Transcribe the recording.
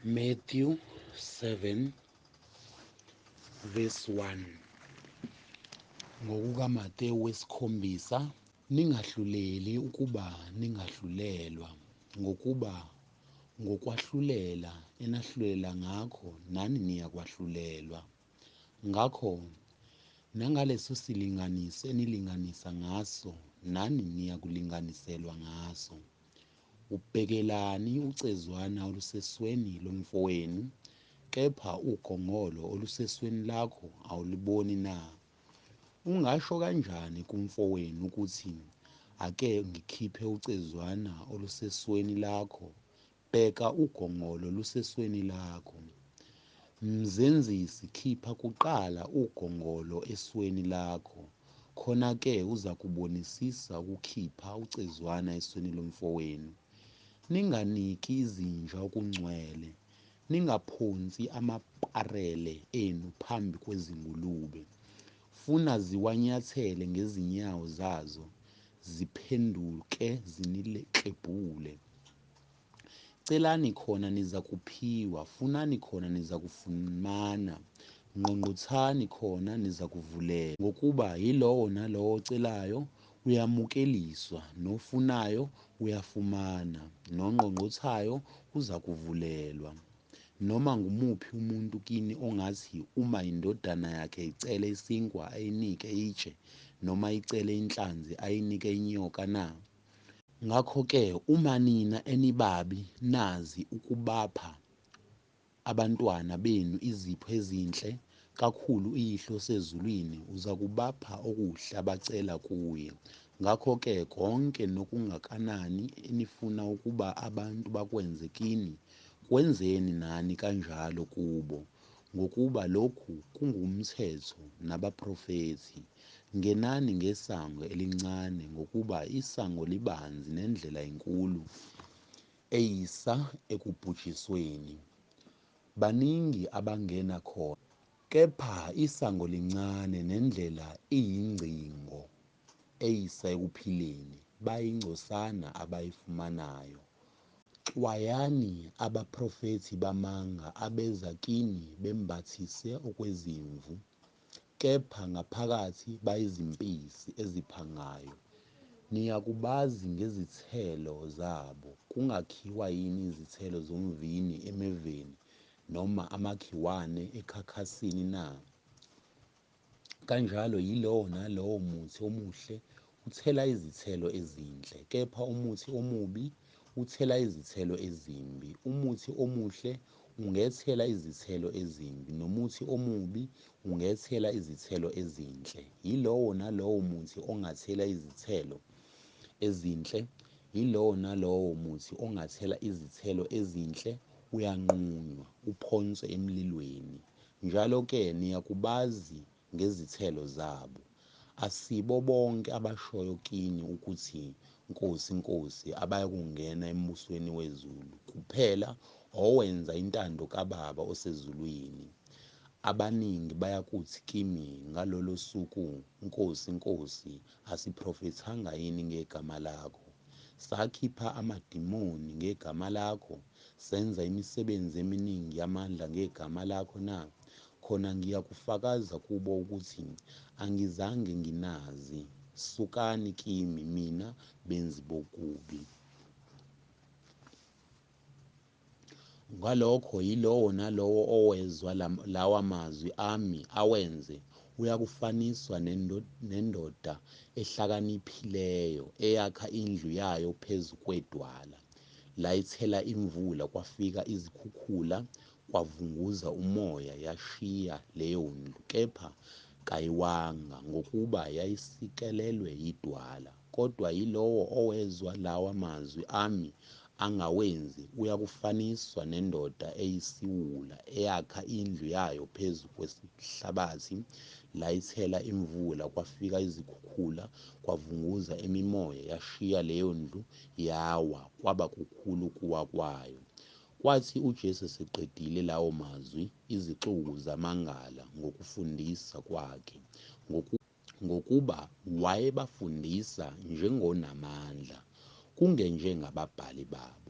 Matthew 7 verse 1 ngokukaMateyu wesikhombisa, ningahluleli ukuba ningahlulelwa, ngokuba ngokwahlulela enahlulela ngakho nani niyakwahlulelwa. Ngakho nangaleso silinganiso enilinganisa ngaso nani niyakulinganiselwa ngaso. Ubhekelani ucezwana olusesweni lomfowenu, kepha ugongolo olusesweni lakho awuliboni na? Ungasho kanjani kumfowenu ukuthi, ake ngikhiphe ucezwana olusesweni lakho, bheka ugongolo olusesweni lakho? Mzenzisi, khipha kuqala ugongolo esweni lakho, khona-ke uzakubonisisa ukukhipha ucezwana esweni lomfowenu. Ninganiki izinja okungcwele, ningaphonsi amaparele enu phambi kwezingulube, funa ziwanyathele ngezinyawo zazo, ziphenduke ziniklebhule. Celani khona nizakuphiwa, funani khona nizakufumana, ngqongqothani khona nizakuvulelwa. Ngokuba yilowo nalowo ocelayo uyamukeliswa, nofunayo uyafumana, nongqongqothayo uzakuvulelwa. Noma ngumuphi umuntu kini ongathi uma indodana yakhe icele isinkwa ayinike itshe, noma icele inhlanzi ayinike inyoka na? Ngakho-ke uma nina enibabi nazi ukubapha abantwana benu izipho ezinhle, kakhulu iYihlo osezulwini uzakubapha okuhle abacela kuye. Ngakho-ke konke nokungakanani enifuna ukuba abantu bakwenze kini, kwenzeni nani kanjalo kubo, ngokuba lokhu kungumthetho nabaprofethi. Ngenani ngesango elincane, ngokuba isango libanzi nendlela inkulu eyisa ekubhujisweni. Baningi abangena khona, kepha isango lincane nendlela iyingcingo eyisa ekuphileni, bayingcosana abayifumanayo. Xwayani abaprofethi bamanga abeza kini bembathise okwezimvu, kepha ngaphakathi bayizimpisi eziphangayo. Niyakubazi ngezithelo zabo. Kungakhiwa yini izithelo zomvini emeveni, noma amakhiwane ekhakhasini na? Kanjalo yilowo nalowo muthi omuhle uthela izithelo ezinhle, kepha umuthi omubi uthela izithelo ezimbi. Umuthi omuhle ungethela izithelo ezimbi, nomuthi omubi ungethela izithelo ezinhle. Yilowo nalowo muthi ongathela izithelo ezinhle, yilowo nalowo muthi ongathela izithelo ezinhle uyanqunywa, uphonswe emlilweni. Njalo-ke niyakubazi ngezithelo zabo. Asibo bonke abashoyo kini ukuthi, Nkosi, Nkosi, abayakungena embusweni wezulu, kuphela owenza intando kaBaba osezulwini. Abaningi bayakuthi kimi ngalolo suku, Nkosi, Nkosi, asiprofethanga yini ngegama lakho? Sakhipha amadimoni ngegama lakho? Senza imisebenzi eminingi yamandla ngegama lakho na? Khona ngiyakufakaza kubo ukuthi angizange nginazi. Sukani kimi, mina benzi bokubi. Ngalokho yilowo nalowo owezwa lawa mazwi ami awenze, uyakufaniswa nendoda ehlakaniphileyo eyakha indlu yayo phezu kwedwala. Layithela imvula, kwafika izikhukhula, kwavunguza umoya, yashiya leyo ndlu, kepha kayiwanga, ngokuba yayisikelelwe yidwala. Kodwa yilowo owezwa lawa mazwi ami angawenzi uyakufaniswa nendoda eyisiwula eyakha indlu yayo phezu kwesihlabathi. Layithela imvula, kwafika izikhukhula, kwavunguza imimoya, yashiya leyo ndlu, yawa, kwaba kukhulu ukuwa kwayo. Kwathi uJesu eseqedile lawo mazwi, izixuku zamangala ngokufundisa kwakhe, ngokuba wayebafundisa njengonamandla, kungenjengababhali babo.